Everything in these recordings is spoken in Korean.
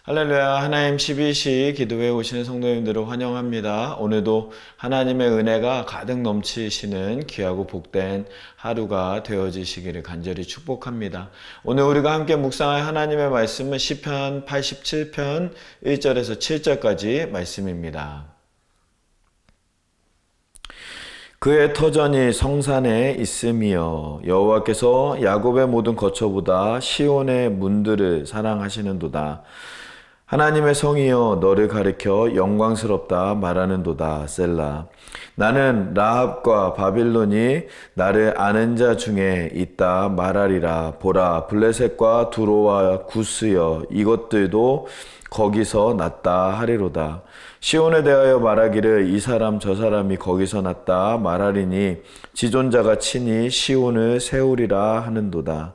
할렐루야. 하나님 12시 기도회에 오시는 성도님들을 환영합니다. 오늘도 하나님의 은혜가 가득 넘치시는 귀하고 복된 하루가 되어지시기를 간절히 축복합니다. 오늘 우리가 함께 묵상할 하나님의 말씀은 시편 87편 1절에서 7절까지 말씀입니다. 그의 터전이 성산에 있음이여 여호와께서 야곱의 모든 거처보다 시온의 문들을 사랑하시는도다. 하나님의 성이여 너를 가리켜 영광스럽다 말하는도다. 셀라. 나는 라합과 바빌론이 나를 아는 자 중에 있다 말하리라. 보라, 블레셋과 두로와 구스여 이것들도 거기서 났다 하리로다. 시온에 대하여 말하기를 이 사람 저 사람이 거기서 났다 말하리니 지존자가 친히 시온을 세우리라 하는도다.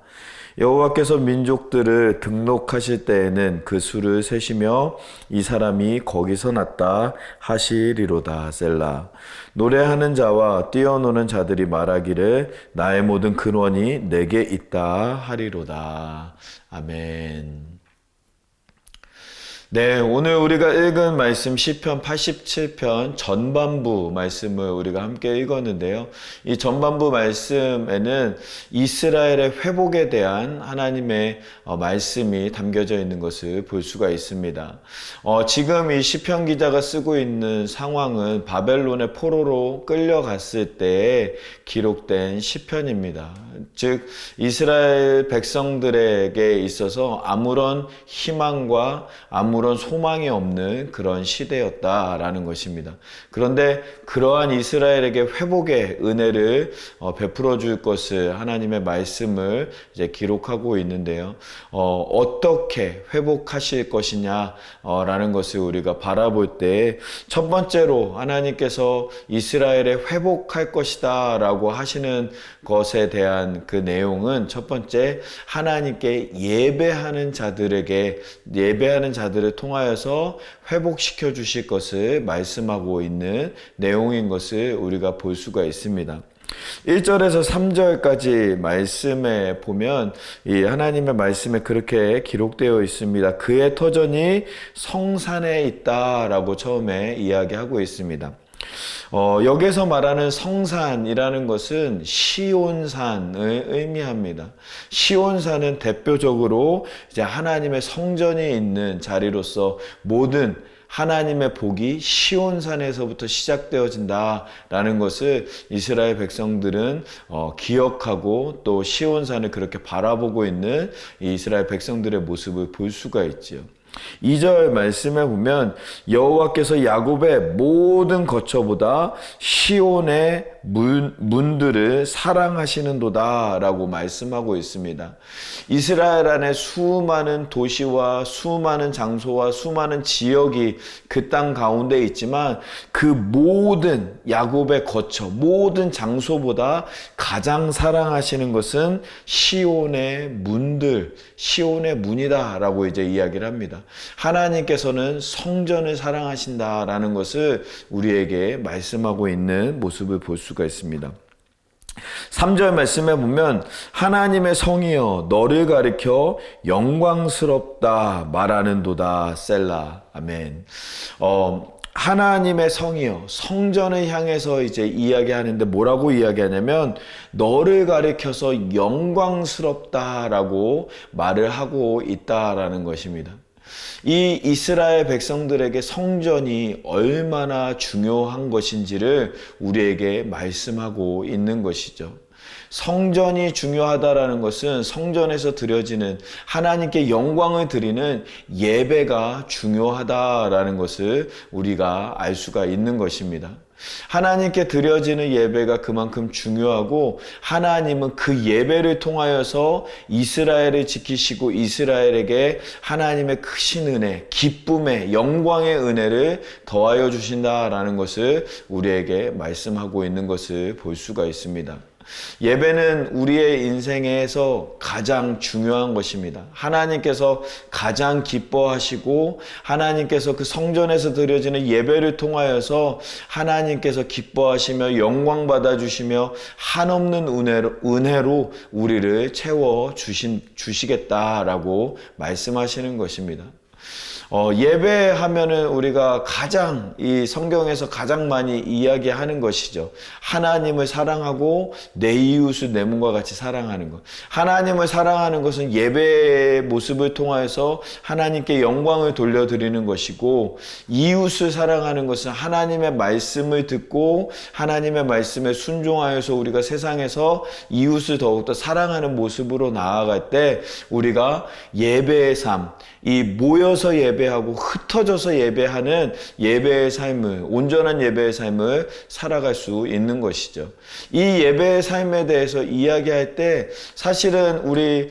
여호와께서 민족들을 등록하실 때에는 그 수를 세시며 이 사람이 거기서 났다 하시리로다. 셀라. 노래하는 자와 뛰어노는 자들이 말하기를 나의 모든 근원이 내게 있다 하리로다. 아멘. 네, 오늘 우리가 읽은 말씀 시편 87편 전반부 말씀을 우리가 함께 읽었는데요. 이 전반부 말씀에는 이스라엘의 회복에 대한 하나님의 말씀이 담겨져 있는 것을 볼 수가 있습니다. 지금 이 시편 기자가 쓰고 있는 상황은 바벨론의 포로로 끌려갔을 때에 기록된 시편입니다. 즉 이스라엘 백성들에게 있어서 아무런 희망과 아무런 소망이 없는 그런 시대였다라는 것입니다. 그런데 그러한 이스라엘에게 회복의 은혜를 베풀어 줄 것을 하나님의 말씀을 이제 기록하고 있는데요. 어떻게 회복하실 것이냐라는 것을 우리가 바라볼 때 첫 번째로 하나님께서 이스라엘에 회복할 것이다라고 하시는 것에 대한 그 내용은 첫 번째 하나님께 예배하는 자들을 통하여서 회복시켜 주실 것을 말씀하고 있는 내용인 것을 우리가 볼 수가 있습니다. 1절에서 3절까지 말씀에 보면 이 하나님의 말씀에 그렇게 기록되어 있습니다. 그의 터전이 성산에 있다라고 처음에 이야기하고 있습니다. 여기서 말하는 성산이라는 것은 시온산을 의미합니다. 시온산은 대표적으로 이제 하나님의 성전이 있는 자리로서 모든 하나님의 복이 시온산에서부터 시작되어진다라는 것을 이스라엘 백성들은 기억하고 또 시온산을 그렇게 바라보고 있는 이스라엘 백성들의 모습을 볼 수가 있지요. 2절 말씀에 보면 여호와께서 야곱의 모든 거처보다 시온의 문들을 사랑하시는도다 라고 말씀하고 있습니다. 이스라엘 안에 수많은 도시와 수많은 장소와 수많은 지역이 그 땅 가운데 있지만 그 모든 야곱의 거처 모든 장소보다 가장 사랑하시는 것은 시온의 문들, 시온의 문이다 라고 이제 이야기를 합니다. 하나님께서는 성전을 사랑하신다라는 것을 우리에게 말씀하고 있는 모습을 볼 수가 있습니다. 3절 말씀에 보면 하나님의 성이여 너를 가리켜 영광스럽다 말하는도다. 셀라. 아멘. 하나님의 성이여 성전을 향해서 이제 이야기하는데 뭐라고 이야기하냐면 너를 가리켜서 영광스럽다라고 말을 하고 있다라는 것입니다. 이 이스라엘 백성들에게 성전이 얼마나 중요한 것인지를 우리에게 말씀하고 있는 것이죠. 성전이 중요하다라는 것은 성전에서 드려지는 하나님께 영광을 드리는 예배가 중요하다라는 것을 우리가 알 수가 있는 것입니다. 하나님께 드려지는 예배가 그만큼 중요하고 하나님은 그 예배를 통하여서 이스라엘을 지키시고 이스라엘에게 하나님의 크신 은혜, 기쁨의 영광의 은혜를 더하여 주신다라는 것을 우리에게 말씀하고 있는 것을 볼 수가 있습니다. 예배는 우리의 인생에서 가장 중요한 것입니다. 하나님께서 가장 기뻐하시고 하나님께서 그 성전에서 드려지는 예배를 통하여서 하나님께서 기뻐하시며 영광 받아주시며 한없는 은혜로 우리를 채워 주시겠다라고 말씀하시는 것입니다. 예배하면은 우리가 가장 이 성경에서 가장 많이 이야기하는 것이죠. 하나님을 사랑하고 내 이웃을 내 몸과 같이 사랑하는 것. 하나님을 사랑하는 것은 예배의 모습을 통하여서 하나님께 영광을 돌려드리는 것이고, 이웃을 사랑하는 것은 하나님의 말씀을 듣고 하나님의 말씀에 순종하여서 우리가 세상에서 이웃을 더욱더 사랑하는 모습으로 나아갈 때 우리가 예배의 삶, 이 모여서 예배하고 흩어져서 예배하는 예배의 삶을, 온전한 예배의 삶을 살아갈 수 있는 것이죠. 이 예배의 삶에 대해서 이야기할 때 사실은 우리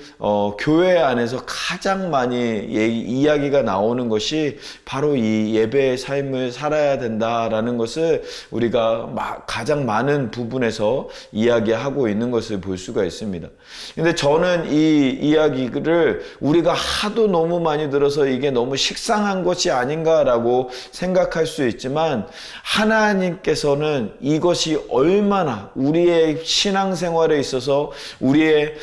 교회 안에서 가장 많이 이야기가 나오는 것이 바로 이 예배의 삶을 살아야 된다라는 것을 우리가 가장 많은 부분에서 이야기하고 있는 것을 볼 수가 있습니다. 근데 저는 이 이야기를 우리가 하도 너무 많이 들어서 이게 너무 식상한 것이 아닌가라고 생각할 수 있지만, 하나님께서는 이것이 얼마나 우리의 신앙생활에 있어서, 우리의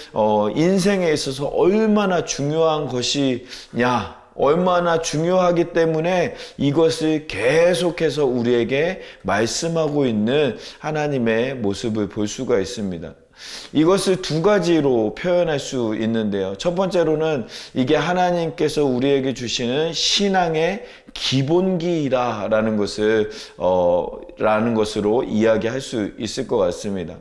인생에 있어서 얼마나 중요한 것이냐, 얼마나 중요하기 때문에 이것을 계속해서 우리에게 말씀하고 있는 하나님의 모습을 볼 수가 있습니다. 이것을 두 가지로 표현할 수 있는데요. 첫 번째로는 이게 하나님께서 우리에게 주시는 신앙의 기본기라는 것으로 이야기할 수 있을 것 같습니다.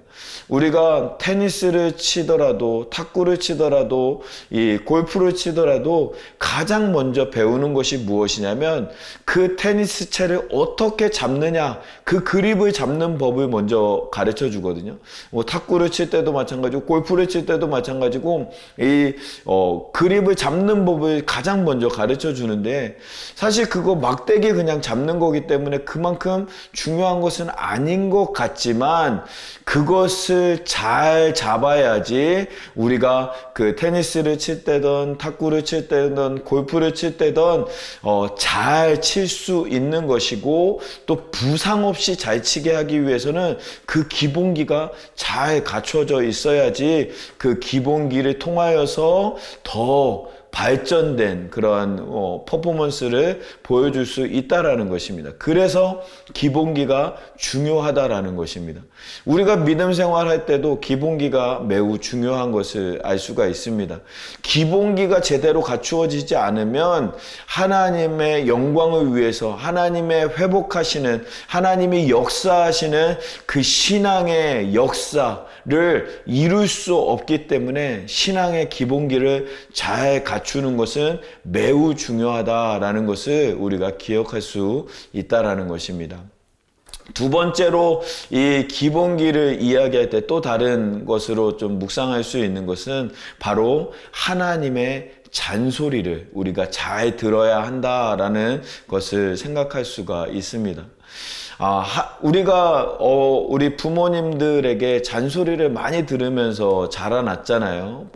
우리가 테니스를 치더라도, 탁구를 치더라도, 이 골프를 치더라도 가장 먼저 배우는 것이 무엇이냐면 그 테니스 채를 어떻게 잡느냐, 그 그립을 잡는 법을 먼저 가르쳐 주거든요. 탁구를 칠 때도 마찬가지고 골프를 칠 때도 마찬가지고 이 그립을 잡는 법을 가장 먼저 가르쳐 주는데, 사실 그거 막대기 그냥 잡는 거기 때문에 그만큼 중요한 것은 아닌 것 같지만, 그것을 잘 잡아야지 우리가 그 테니스를 칠 때든 탁구를 칠 때든 골프를 칠 때든 잘 칠 수 있는 것이고, 또 부상 없이 잘 치게 하기 위해서는 그 기본기가 잘 갖춰져 있어야지 그 기본기를 통하여서 더 발전된 그러한 퍼포먼스를 보여줄 수 있다라는 것입니다. 그래서 기본기가 중요하다라는 것입니다. 우리가 믿음 생활할 때도 기본기가 매우 중요한 것을 알 수가 있습니다. 기본기가 제대로 갖추어지지 않으면 하나님의 영광을 위해서 하나님의 회복하시는, 하나님이 역사하시는 그 신앙의 역사를 이룰 수 없기 때문에 신앙의 기본기를 잘 갖추는 것은 매우 중요하다라는 것을 우리가 기억할 수 있다라는 것입니다. 두 번째로 이 기본기를 이야기할 때 또 다른 것으로 좀 묵상할 수 있는 것은 바로 하나님의 잔소리를 우리가 잘 들어야 한다라는 것을 생각할 수가 있습니다. 우리가 우리 부모님들에게 잔소리를 많이 들으면서 자라났잖아요.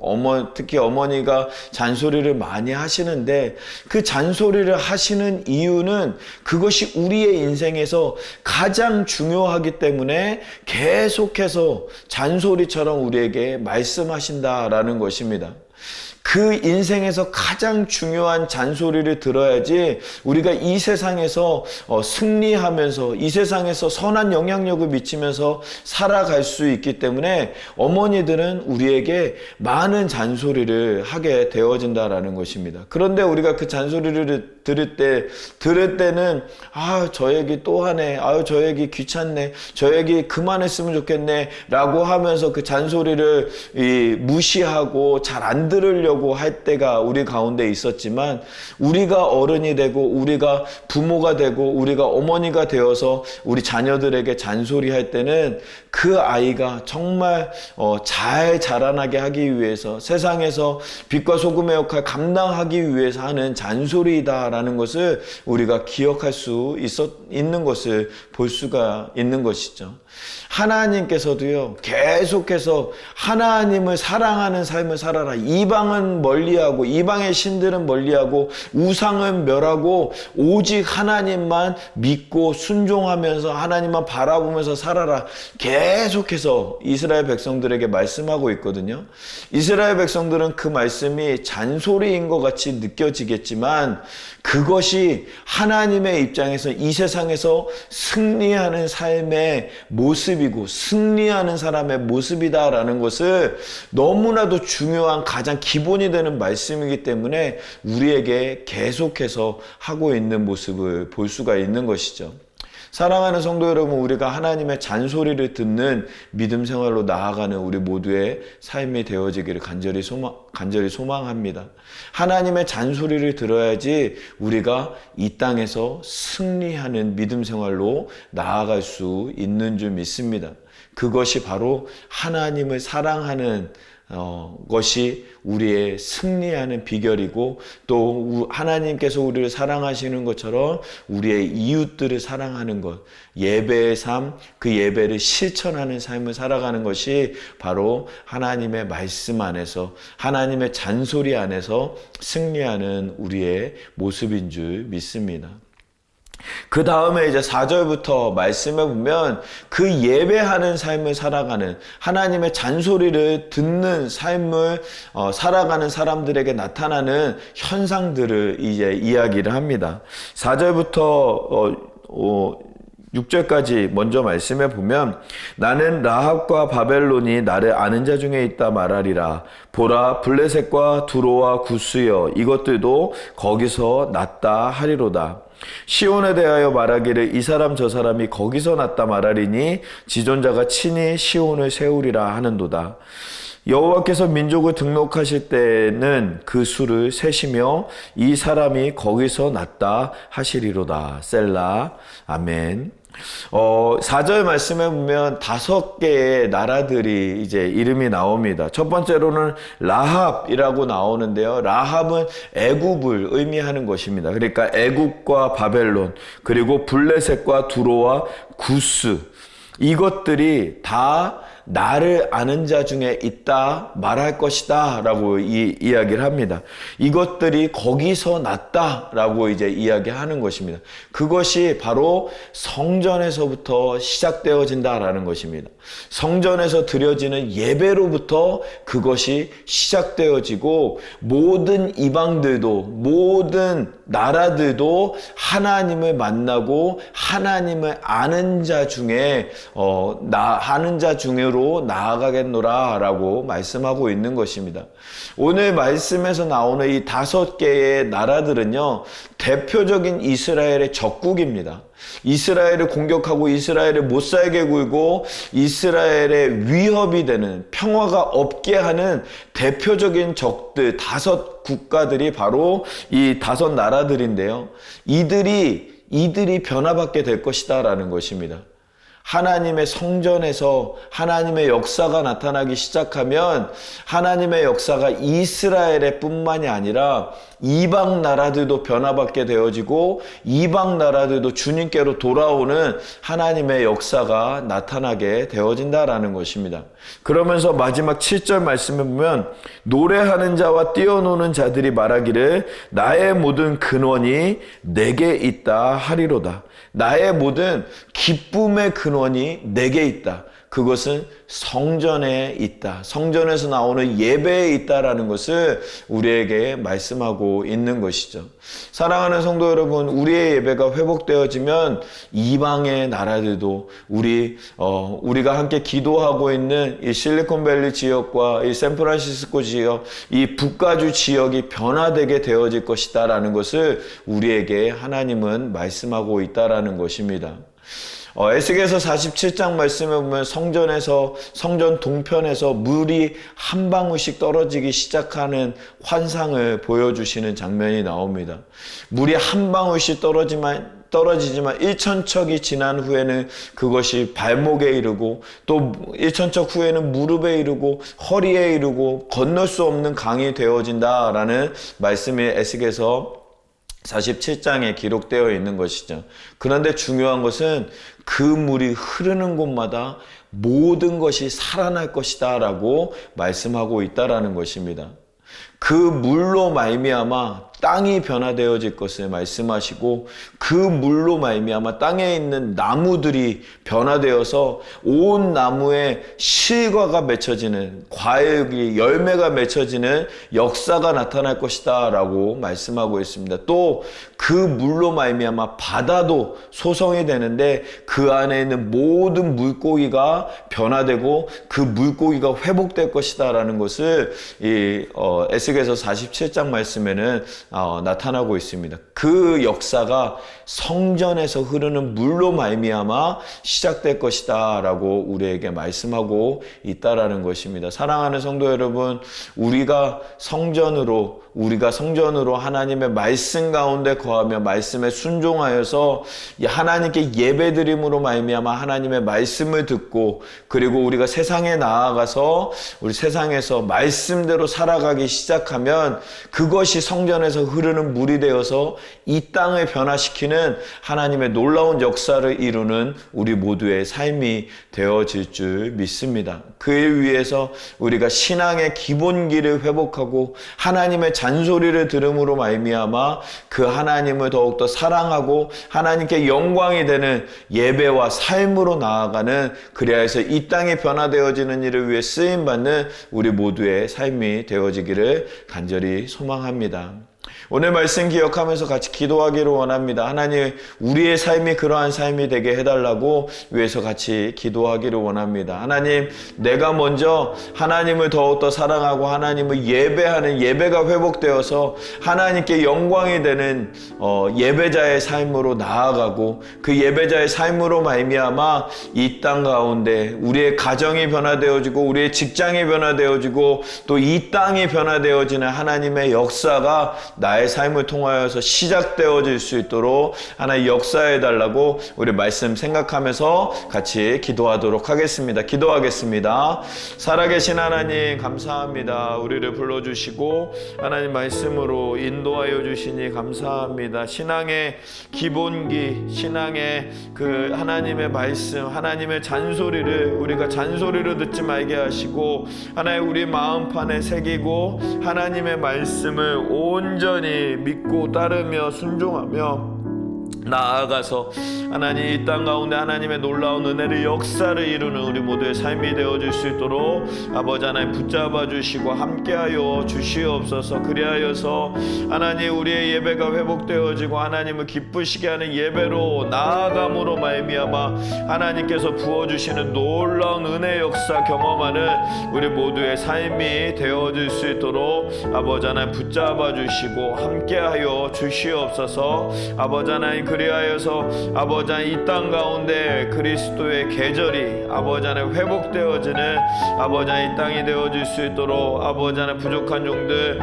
특히 어머니가 잔소리를 많이 하시는데, 그 잔소리를 하시는 이유는 그것이 우리의 인생에서 가장 중요하기 때문에 계속해서 잔소리처럼 우리에게 말씀하신다라는 것입니다. 그 인생에서 가장 중요한 잔소리를 들어야지 우리가 이 세상에서 승리하면서, 이 세상에서 선한 영향력을 미치면서 살아갈 수 있기 때문에 어머니들은 우리에게 많은 잔소리를 하게 되어진다라는 것입니다. 그런데 우리가 그 잔소리를 들을 때는 저 얘기 또 하네, 저 얘기 귀찮네, 저 얘기 그만했으면 좋겠네 라고 하면서 그 잔소리를 무시하고 잘 안 들으려고 할 때가 우리 가운데 있었지만, 우리가 어른이 되고 우리가 부모가 되고 우리가 어머니가 되어서 우리 자녀들에게 잔소리할 때는 그 아이가 정말 잘 자라나게 하기 위해서, 세상에서 빛과 소금의 역할 감당하기 위해서 하는 잔소리다라는 것을 우리가 기억할 수 있는 것을 볼 수가 있는 것이죠. 하나님께서도요, 계속해서 하나님을 사랑하는 삶을 살아라, 이방은 멀리하고 이방의 신들은 멀리하고 우상은 멸하고 오직 하나님만 믿고 순종하면서 하나님만 바라보면서 살아라, 계속해서 이스라엘 백성들에게 말씀하고 있거든요. 이스라엘 백성들은 그 말씀이 잔소리인 것 같이 느껴지겠지만 그것이 하나님의 입장에서 이 세상에서 승리하는 삶의 모습이고 승리하는 사람의 모습이다라는 것을 너무나도 중요한 가장 기본이 되는 말씀이기 때문에 우리에게 계속해서 하고 있는 모습을 볼 수가 있는 것이죠. 사랑하는 성도 여러분, 우리가 하나님의 잔소리를 듣는 믿음 생활로 나아가는 우리 모두의 삶이 되어지기를 간절히 소망합니다. 하나님의 잔소리를 들어야지 우리가 이 땅에서 승리하는 믿음 생활로 나아갈 수 있는 줄 믿습니다. 그것이 바로 하나님을 사랑하는 것이 우리의 승리하는 비결이고 또 하나님께서 우리를 사랑하시는 것처럼 우리의 이웃들을 사랑하는 것, 예배의 삶, 그 예배를 실천하는 삶을 살아가는 것이 바로 하나님의 말씀 안에서 하나님의 잔소리 안에서 승리하는 우리의 모습인 줄 믿습니다. 그 다음에 이제 4절부터 말씀해 보면 그 예배하는 삶을 살아가는 하나님의 잔소리를 듣는 삶을 살아가는 사람들에게 나타나는 현상들을 이제 이야기를 합니다. 4절부터 6절까지 먼저 말씀해 보면 나는 라합과 바벨론이 나를 아는 자 중에 있다 말하리라. 보라, 블레셋과 두로와 구스여 이것들도 거기서 났다 하리로다. 시온에 대하여 말하기를 이 사람 저 사람이 거기서 났다 말하리니 지존자가 친히 시온을 세우리라 하는도다. 여호와께서 민족을 등록하실 때는 그 수를 세시며 이 사람이 거기서 났다 하시리로다. 셀라. 아멘. 4절 말씀에 보면 5개의 나라들이 이제 이름이 나옵니다. 첫 번째로는 라합이라고 나오는데요. 라합은 애굽을 의미하는 것입니다. 그러니까 애굽과 바벨론, 그리고 블레셋과 두로와 구스, 이것들이 다 나를 아는 자 중에 있다 말할 것이다 라고 이야기를 합니다. 이것들이 거기서 났다 라고 이제 이야기하는 것입니다. 그것이 바로 성전에서부터 시작되어진다라는 것입니다. 성전에서 드려지는 예배로부터 그것이 시작되어지고 모든 이방들도 모든 나라들도 하나님을 만나고 하나님을 아는 자 중에 아는 자 중으로 나아가겠노라 라고 말씀하고 있는 것입니다. 오늘 말씀에서 나오는 이 5개의 나라들은요, 대표적인 이스라엘의 적국입니다. 이스라엘을 공격하고 이스라엘을 못 살게 굴고 이스라엘의 위협이 되는, 평화가 없게 하는 대표적인 적들 5 국가들이 바로 이 5 나라들인데요. 이들이 변화받게 될 것이다 라는 것입니다. 하나님의 성전에서 하나님의 역사가 나타나기 시작하면 하나님의 역사가 이스라엘에 뿐만이 아니라 이방 나라들도 변화받게 되어지고 이방 나라들도 주님께로 돌아오는 하나님의 역사가 나타나게 되어진다라는 것입니다. 그러면서 마지막 7절 말씀에 보면 노래하는 자와 뛰어노는 자들이 말하기를 나의 모든 근원이 내게 있다 하리로다. 나의 모든 기쁨의 근원이 내게 있다. 그것은 성전에 있다. 성전에서 나오는 예배에 있다라는 것을 우리에게 말씀하고 있는 것이죠. 사랑하는 성도 여러분, 우리의 예배가 회복되어지면 이방의 나라들도 우리가 함께 기도하고 있는 이 실리콘밸리 지역과 이 샌프란시스코 지역, 이 북가주 지역이 변화되게 되어질 것이다라는 것을 우리에게 하나님은 말씀하고 있다라는 것입니다. 에스겔서 47장 말씀에 보면 성전 동편에서 물이 한 방울씩 떨어지기 시작하는 환상을 보여주시는 장면이 나옵니다. 물이 한 방울씩 떨어지지만 1천척이 지난 후에는 그것이 발목에 이르고 또 1천척 후에는 무릎에 이르고 허리에 이르고 건널 수 없는 강이 되어진다라는 말씀이 에스겔서 47장에 기록되어 있는 것이죠. 그런데 중요한 것은 그 물이 흐르는 곳마다 모든 것이 살아날 것이다 라고 말씀하고 있다라는 것입니다. 그 물로 말미암아 땅이 변화되어질 것을 말씀하시고 그 물로 말미암아 땅에 있는 나무들이 변화되어서 온 나무에 실과가 맺혀지는, 과일이 열매가 맺혀지는 역사가 나타날 것이다 라고 말씀하고 있습니다. 또 그 물로 말미암아 바다도 소성이 되는데 그 안에 있는 모든 물고기가 변화되고 그 물고기가 회복될 것이다 라는 것을 에스겔서 47장 말씀에는 나타나고 있습니다. 그 역사가 성전에서 흐르는 물로 말미암아 시작될 것이다 라고 우리에게 말씀하고 있다라는 것입니다. 사랑하는 성도 여러분, 우리가 성전으로 하나님의 말씀 가운데 거하며 말씀에 순종하여서 하나님께 예배드림으로 말미암아 하나님의 말씀을 듣고, 그리고 우리가 세상에 나아가서 우리 세상에서 말씀대로 살아가기 시작하면 그것이 성전에서 흐르는 물이 되어서 이 땅을 변화시키는 하나님의 놀라운 역사를 이루는 우리 모두의 삶이 되어질 줄 믿습니다. 그에 위해서 우리가 신앙의 기본기를 회복하고 하나님의 잔소리를 들음으로 말미암아 그 하나님을 더욱더 사랑하고 하나님께 영광이 되는 예배와 삶으로 나아가는, 그리하여서 이 땅이 변화되어지는 일을 위해 쓰임받는 우리 모두의 삶이 되어지기를 간절히 소망합니다. 오늘 말씀 기억하면서 같이 기도하기를 원합니다. 하나님, 우리의 삶이 그러한 삶이 되게 해달라고 위해서 같이 기도하기를 원합니다. 하나님, 내가 먼저 하나님을 더욱더 사랑하고 하나님을 예배하는 예배가 회복되어서 하나님께 영광이 되는 예배자의 삶으로 나아가고, 그 예배자의 삶으로 말미암아 이 땅 가운데 우리의 가정이 변화되어지고 우리의 직장이 변화되어지고 또 이 땅이 변화되어지는 하나님의 역사가 나의 삶을 통하여서 시작되어질 수 있도록 하나님 역사해 달라고 우리 말씀 생각하면서 같이 기도하도록 하겠습니다. 기도하겠습니다. 살아계신 하나님, 감사합니다. 우리를 불러주시고 하나님 말씀으로 인도하여 주시니 감사합니다. 신앙의 기본기, 신앙의 그 하나님의 말씀, 하나님의 잔소리를 우리가 잔소리로 듣지 말게 하시고 하나님 우리 마음판에 새기고 하나님의 말씀을 온전히 믿고 따르며 순종하며 나아가서 하나님 이 땅 가운데 하나님의 놀라운 은혜를 역사를 이루는 우리 모두의 삶이 되어질 수 있도록 아버지 하나님 붙잡아 주시고 함께하여 주시옵소서. 그리하여서 하나님 우리의 예배가 회복되어지고 하나님을 기쁘시게 하는 예배로 나아감으로 말미암아 하나님께서 부어주시는 놀라운 은혜 역사 경험하는 우리 모두의 삶이 되어질 수 있도록 아버지 하나님 붙잡아 주시고 함께하여 주시옵소서. 아버지 하나님, 그리하여서 아버지 하나님 이 땅 가운데 그리스도의 계절이 아버지 하나님 회복되어지는 아버지 하나님 이 땅이 되어질 수 있도록 아버지 하나님 부족한 종들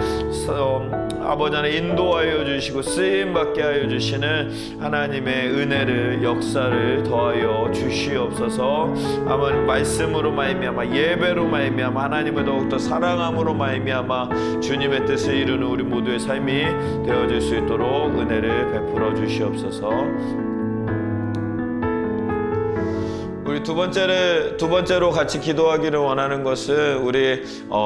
아버지 하나님 인도하여 주시고 쓰임받게 하여 주시는 하나님의 은혜를 역사를 더하여 주시옵소서. 아버지 말씀으로 말미암아 예배로 말미암아 하나님을 더욱더 사랑함으로 말미암아 주님의 뜻을 이루는 우리 모두의 삶이 되어질 수 있도록 은혜를 베풀어 주시옵소서. 우리 두 번째로 같이 기도하기를 원하는 것은 우리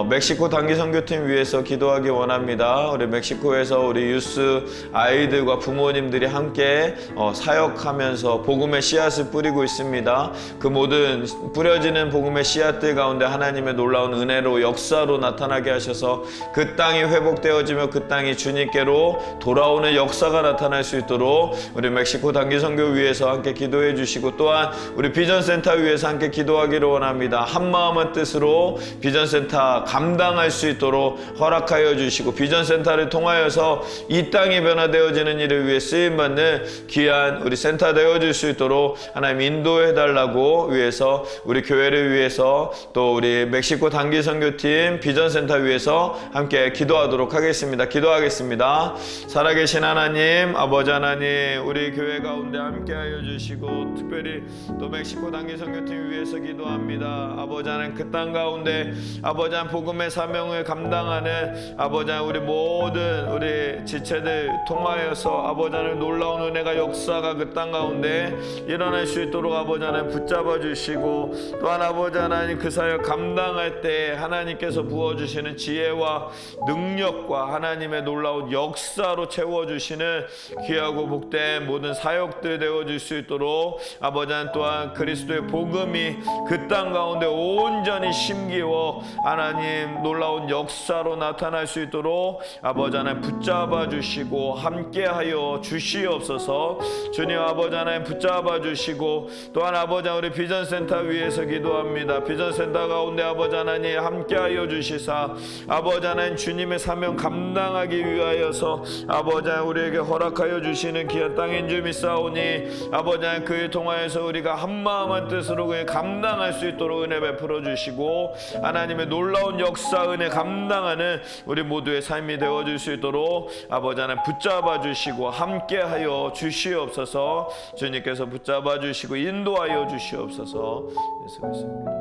멕시코 단기 선교팀 위해서 기도하기 원합니다. 우리 멕시코에서 우리 유스 아이들과 부모님들이 함께 사역하면서 복음의 씨앗을 뿌리고 있습니다. 그 모든 뿌려지는 복음의 씨앗들 가운데 하나님의 놀라운 은혜로 역사로 나타나게 하셔서 그 땅이 회복되어지며 그 땅이 주님께로 돌아오는 역사가 나타날 수 있도록 우리 멕시코 단기 선교 위해서 함께 기도해 주시고, 또한 우리 비전센터 위해서 함께 기도하기를 원합니다. 한마음 한뜻으로 비전센터 감당할 수 있도록 허락하여 주시고 비전센터를 통하여서 이 땅이 변화되어지는 일을 위해 쓰임받는 귀한 우리 센터 되어질 수 있도록 하나님 인도해달라고 위해서 우리 교회를 위해서 또 우리 멕시코 단기 선교팀 비전센터 위해서 함께 기도하도록 하겠습니다. 기도하겠습니다. 살아계신 하나님, 아버지 하나님, 우리 교회 가운데 함께하여 주시고 특별히 또 멕시코 단기 단기 선교팀 위해서 기도합니다. 아버지 하나님 그 땅 가운데 아버지 하나님 복음의 사명을 감당하는 아버지 하나님 우리 모든 우리 지체들 통하여서 아버지 하나님 놀라운 은혜가 역사가 그 땅 가운데 일어날 수 있도록 아버지 하나님 붙잡아 주시고, 또한 아버지 하나님 그 사역 감당할 때 하나님께서 부어주시는 지혜와 능력과 하나님의 놀라운 역사로 채워주시는 귀하고 복된 모든 사역들 되어줄 수 있도록 아버지 하나님 또한 그리스도의 복음이 그 땅 가운데 온전히 심기워 하나님 놀라운 역사로 나타날 수 있도록 아버지 하나님 붙잡아 주시고 함께하여 주시옵소서. 주님 아버지 하나님 붙잡아 주시고, 또한 아버지 하나님 우리 비전센터 위에서 기도합니다. 비전센터 가운데 아버지 하나님 함께하여 주시사 아버지 하나님 주님의 사명 감당하기 위하여서 아버지 하나님 우리에게 허락하여 주시는 귀한 땅인 줄 믿사오니 아버지 하나님 그에 통하여서 우리가 한마음 한뜻으로 그에 감당할 수 있도록 은혜 베풀어 주시고, 하나님의 놀라운 역사 은혜 감당하는 우리 모두의 삶이 되어줄 수 있도록 아버지 하나님 붙잡아 주시고 함께하여 주시옵소서. 주님께서 붙잡아 주시고 인도하여 주시옵소서. 예수 그리스도입니다.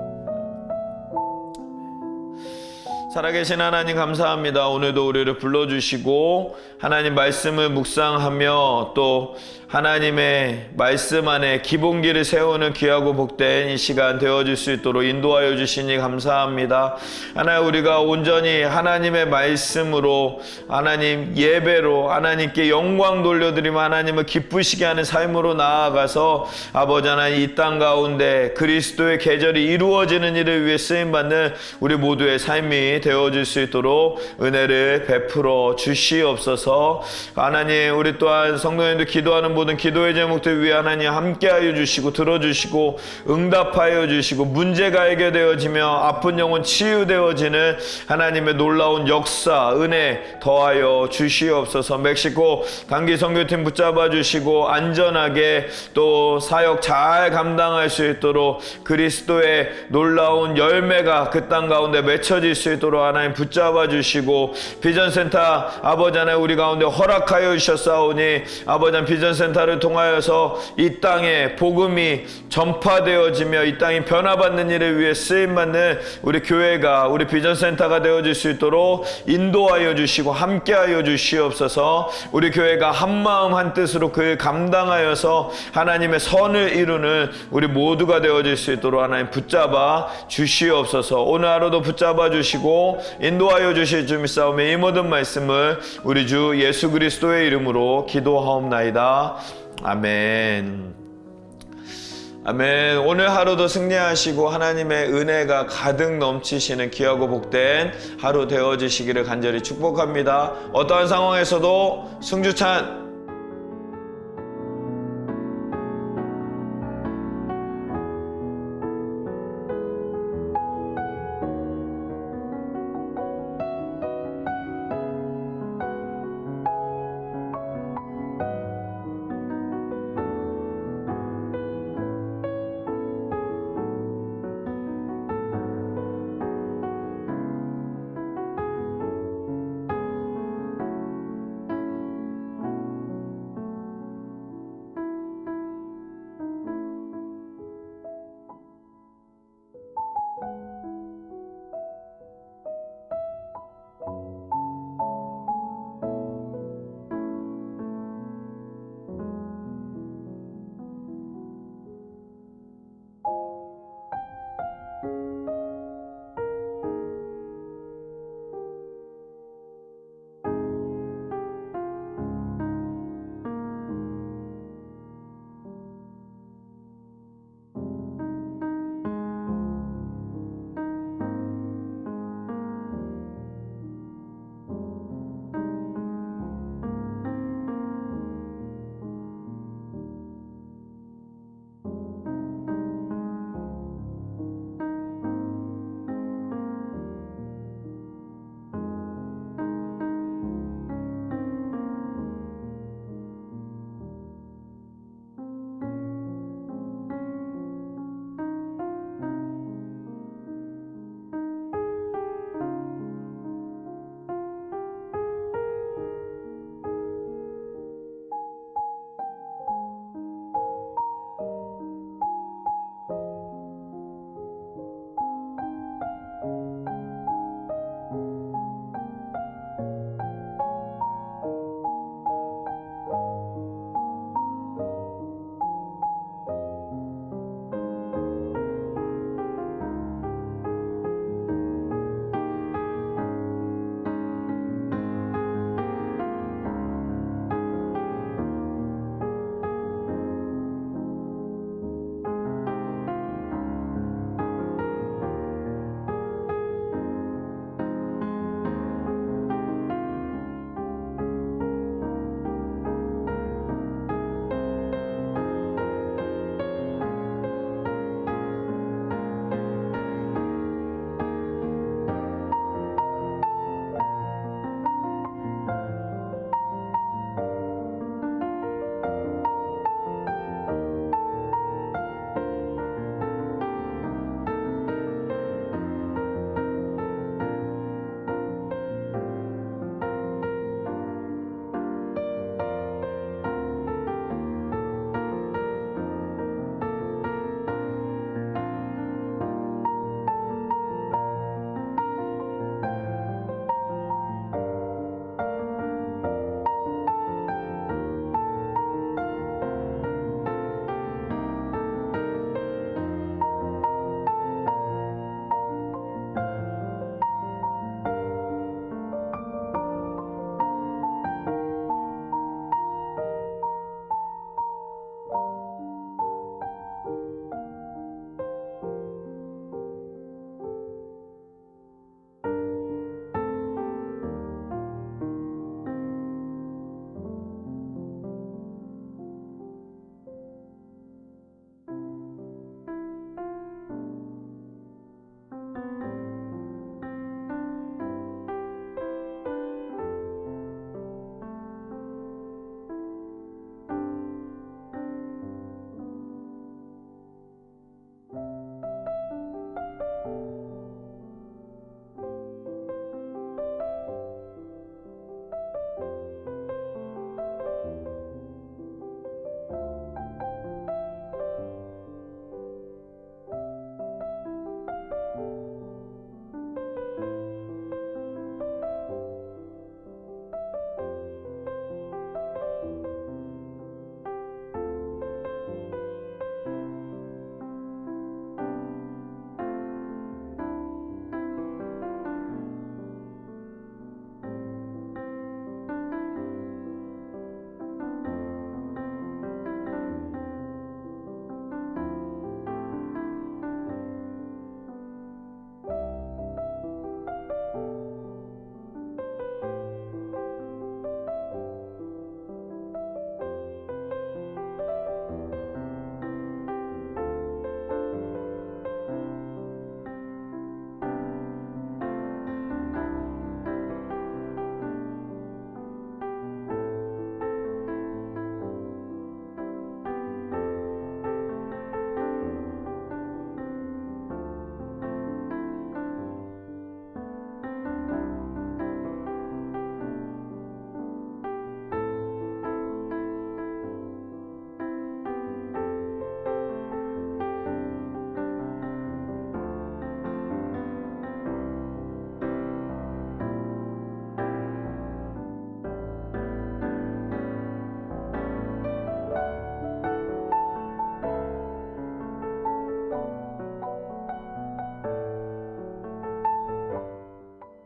살아계신 하나님 감사합니다. 오늘도 우리를 불러주시고 하나님 말씀을 묵상하며 또 하나님의 말씀 안에 기본기를 세우는 귀하고 복된 이 시간 되어질 수 있도록 인도하여 주시니 감사합니다. 하나님 우리가 온전히 하나님의 말씀으로 하나님 예배로 하나님께 영광 돌려드리며 하나님을 기쁘시게 하는 삶으로 나아가서 아버지 하나님 이 땅 가운데 그리스도의 계절이 이루어지는 일을 위해 쓰임받는 우리 모두의 삶이 되어질 수 있도록 은혜를 베풀어 주시옵소서. 하나님 우리 또한 성도님들 기도하는 모든 기도의 제목들 위해 하나님 함께하여 주시고 들어주시고 응답하여 주시고 문제가 해결되어지며 아픈 영혼 치유되어지는 하나님의 놀라운 역사 은혜 더하여 주시옵소서. 멕시코 단기 선교팀 붙잡아 주시고 안전하게 또 사역 잘 감당할 수 있도록 그리스도의 놀라운 열매가 그 땅 가운데 맺혀질 수 있도록 하나님 붙잡아 주시고, 비전센터 아버지 하나님 우리 가운데 허락하여 주셨사오니 아버지 하나님 비전센터를 통하여서 이 땅에 복음이 전파되어지며 이 땅이 변화받는 일을 위해 쓰임받는 우리 교회가 우리 비전센터가 되어질 수 있도록 인도하여 주시고 함께하여 주시옵소서. 우리 교회가 한마음 한뜻으로 그 감당하여서 하나님의 선을 이루는 우리 모두가 되어질 수 있도록 하나님 붙잡아 주시옵소서. 오늘 하루도 붙잡아 주시고 인도하여 주실 줄 믿사오며 이 모든 말씀을 우리 주 예수 그리스도의 이름으로 기도하옵나이다. 아멘. 아멘. 오늘 하루도 승리하시고 하나님의 은혜가 가득 넘치시는 귀하고 복된 하루 되어지시기를 간절히 축복합니다. 어떠한 상황에서도 승주찬